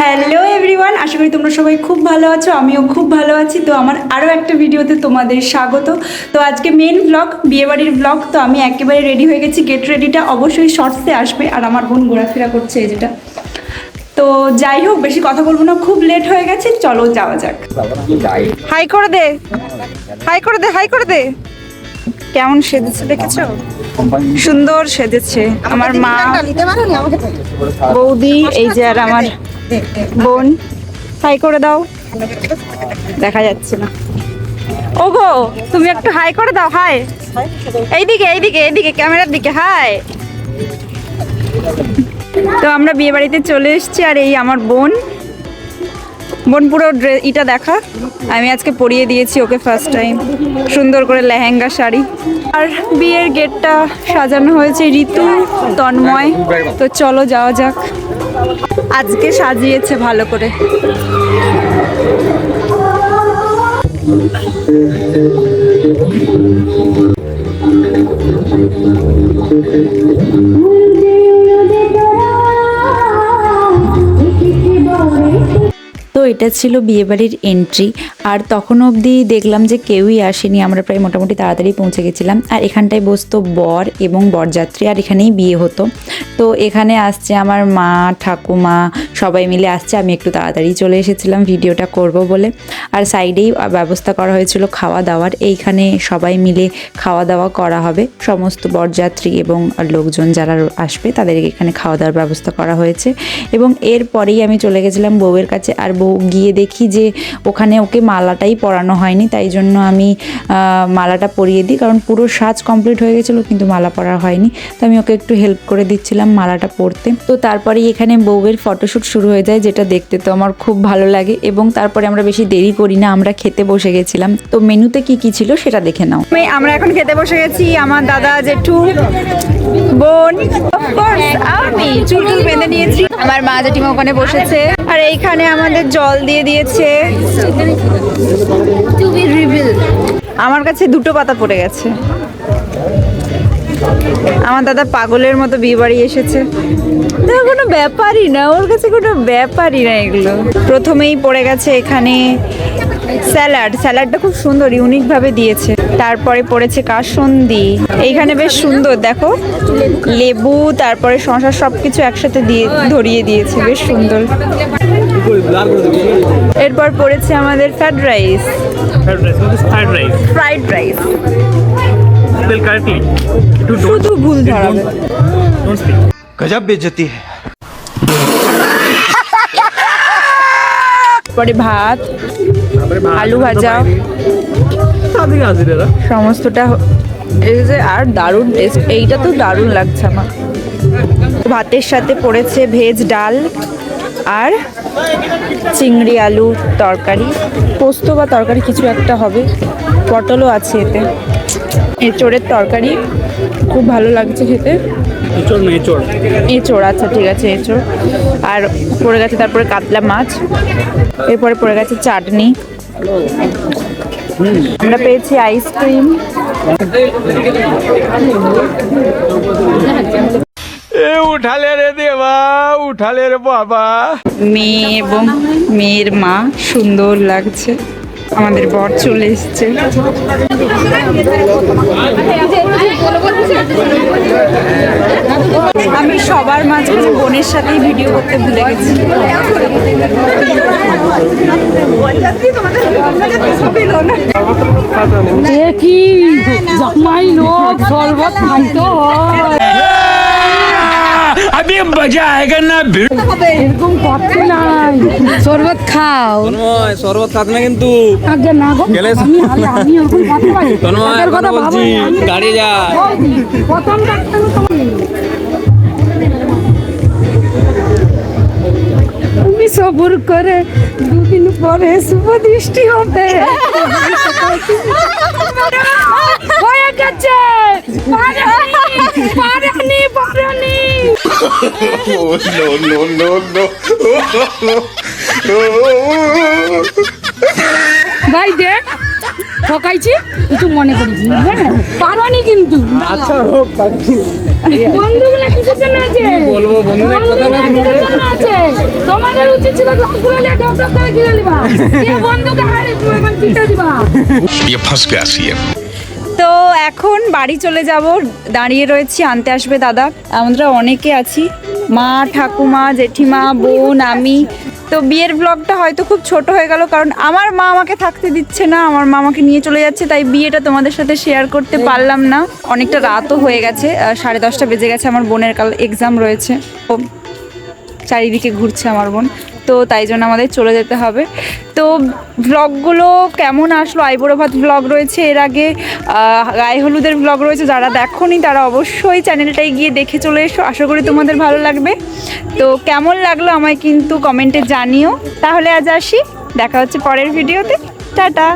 Hello everyone, আশা করি তোমরা সবাই খুব ভালো আছো। আমিও খুব ভালো আছি। তো আমার আরও একটা ভিডিওতে তোমাদের স্বাগত। তো আজকে মেন ব্লগ, বিয়েবাড়ির ব্লগ। তো আমি একেবারে রেডি হয়ে গেছি। গেট রেডিটা অবশ্যই শর্টসে আসবে। আর আমার বোন ঘোরাফেরা করছে এই যেটা। তো যাই হোক, বেশি কথা বলবো না, খুব লেট হয়ে গেছে, চলো যাওয়া যাক। হাই করে দে, হাই করে দে, হাই করে দে। কেমন সেজেছে দেখেছো? সুন্দর সেজেছে আমার মা, বৌদি, এই যে আর আমার বোন। হাই করে দাও, দেখা যাচ্ছে না। ওগো, তুমি একটু হাই করে দাও। হাই, এইদিকে এইদিকে এইদিকে ক্যামেরার দিকে। হাই। তো আমরা বিয়ে বাড়িতে চলে এসেছি। আর এই আমার বোন পুরো ইটা দেখা, আমি আজকে পরিয়ে দিয়েছি ওকে ফার্স্ট টাইম, সুন্দর করে লেহেঙ্গা শাড়ি। আর বিয়ের গেটটা সাজানো হয়েছে ঋতু, তন্ময়। তো চলো যাওয়া যাক। আজকে সাজিয়েছে ভালো করে। তো এটা ছিল বিয়েবাড়ির এন্ট্রি। আর তখন অবধি দেখলাম যে কেউই আসেনি, আমরা প্রায় মোটামুটি তাড়াতাড়ি পৌঁছে গেছিলাম। আর এখানটায় বসতো বর এবং বরযাত্রী, আর এখানেই বিয়ে হতো। তো এখানে আসছে আমার মা, ঠাকুমা, সবাই মিলে আসছে। আমি একটু তাড়াতাড়ি চলে এসেছিলাম ভিডিওটা করব বলে। আর সাইডেই ব্যবস্থা করা হয়েছিল খাওয়া দাওয়ার। এইখানে সবাই মিলে খাওয়া দাওয়া করা হবে, সমস্ত বরযাত্রী এবং লোকজন যারা আসবে তাদেরকে এখানে খাওয়া দাওয়ার ব্যবস্থা করা হয়েছে। এবং এরপরেই আমি চলে গেছিলাম বউয়ের কাছে। আর বউ গিয়ে দেখি যে ওখানে ওকে মালাটাই পরানো হয়নি, তাই জন্য আমি মালাটা পরিয়ে দিই, কারণ পুরো সাজ কমপ্লিট হয়ে গেছিলো কিন্তু মালা পরা হয়নি। তো আমি ওকে একটু হেল্প করে দিচ্ছিলাম মালাটা পরতে। তো তারপরেই এখানে বউয়ের ফটোশ্যুট শুরু হয়ে যায়, যেটা দেখতে তো আমার খুব ভালো লাগে। এবং তারপরে আমরা বেশি দেরি করি না, আমরা খেতে বসে গেছিলাম। তো মেনুতে কি কি ছিল সেটা দেখে নাও। আমরা এখন খেতে বসে গেছি। আমার দাদা, জেঠু, বোন, আমি চুল বেঁধে নিয়েছি। আমার মা জেঠিমা ওখানে বসেছে। আর এইখানে আমাদের জল দিয়ে দিয়েছে। আমার কাছে দুটো পাতা পড়ে গেছে। আমার দাদা পাগলের মতো বিয়ে বাড়ি এসেছে। কোনো ব্যাপারই না, ওর কাছে কোনো ব্যাপারই না এগুলো। প্রথমেই পড়ে গেছে এখানে স্যালাডটা খুব সুন্দর, ইউনিক ভাবে দিয়েছে। তারপরে পড়েছে কাসুন্দি। এইখানে বেশ সুন্দর, দেখো লেবু, তারপরে শসা, সবকিছু একসাথে দিয়ে ধরিয়ে দিয়েছে, বেশ সুন্দর। এরপর পড়েছে আমাদের ফ্রাইড রাইস। শুধু ভুল ধরাবে। गजब बेइज्जती है। পরে ভাত, আলু ভাজা, সমস্তটা। আর দারুণ টেস্ট, এইটা তো দারুণ লাগছে আমার। ভাতের সাথে পড়েছে ভেজ ডাল আর চিংড়ি আলু তরকারি, পোস্ত বা তরকারি কিছু একটা হবে। পটলও আছে এতে। এঁচোড়ের তরকারি খুব ভালো লাগছে খেতে। এঁচোড়, আচ্ছা ঠিক আছে, এঁচোড়। আর পড়ে গেছে তারপরে কাতলা মাছ। এরপরে পড়ে গেছে চাটনি। আমরা পেয়েছি আইসক্রিম। उठाले रे देवा, उठाले रे बाबा। মেয়ে এবং মেয়ের মা, সুন্দর লাগছে। আমাদের বর চলে এসছে। আমি সবার মাঝখানে বোনের সাথেই ভিডিও করতে ভুলে গেছি। কি জমাই লোক শরবত খাইতো अभी मजा आएगा ना। এরকম করতে নাই, শরবত খাও। শরবত খাস না কিন্তু আগে না গো, আমি এখন কথা বলি। তন্ময় কথা বলছি, গাড়ি যা। প্রথম ডাক্তার তুমি সবুর করে, দুদিন পরে শুভ দৃষ্টি হবে। হয়ে গেছে, পারেনি। ভাই দেখ, ঠকাইছি কিছু মনে করিস না, হ্যাঁ পারোনি কিন্তু আচ্ছা হোক বন্ধুগুলো কিসের জন্য আছে বলবো বন্ধুদের কথা না কিসের জন্য আছে তোমাদের উচিত ছিল গ্লাসগুলো নিয়ে টপ টপ করে কিনে দিবা এই বন্ধুকে হারে তুমি মানে কিনে দিবা ये फंस गया सीएम। তো এখন বাড়ি চলে যাব, দাঁড়িয়ে রয়েছি, আনতে আসবে দাদা। আমরা অনেকে আছি, মা, ঠাকুমা, জেঠিমা, বোন, আমি। তো বিয়ের ব্লগটা হয়তো খুব ছোট হয়ে গেল, কারণ আমার মা আমাকে থাকতে দিচ্ছে না, আমার মা আমাকে নিয়ে চলে যাচ্ছে, তাই বিয়েটা তোমাদের সাথে শেয়ার করতে পারলাম না। অনেকটা রাতও হয়ে গেছে, 10:30 বেজে গেছে, আমার বোনের কাল এক্সাম রয়েছে। ও চারিদিকে ঘুরছে আমার বোন, তো তাই জন্য আমাদের চলে যেতে হবে। তো ব্লগগুলো কেমন আসলো, আইবুড়ো ভাত ব্লগ রয়েছে, এর আগে গায়ে হলুদের ব্লগ রয়েছে, যারা দেখোনি তারা অবশ্যই চ্যানেলটায় গিয়ে দেখে চলে এসো, আশা করি তোমাদের ভালো লাগবে। তো কেমন লাগলো আমায় কিন্তু কমেন্টে জানিও। তাহলে আজ আসি, দেখা হচ্ছে পরের ভিডিওতে, টাটা।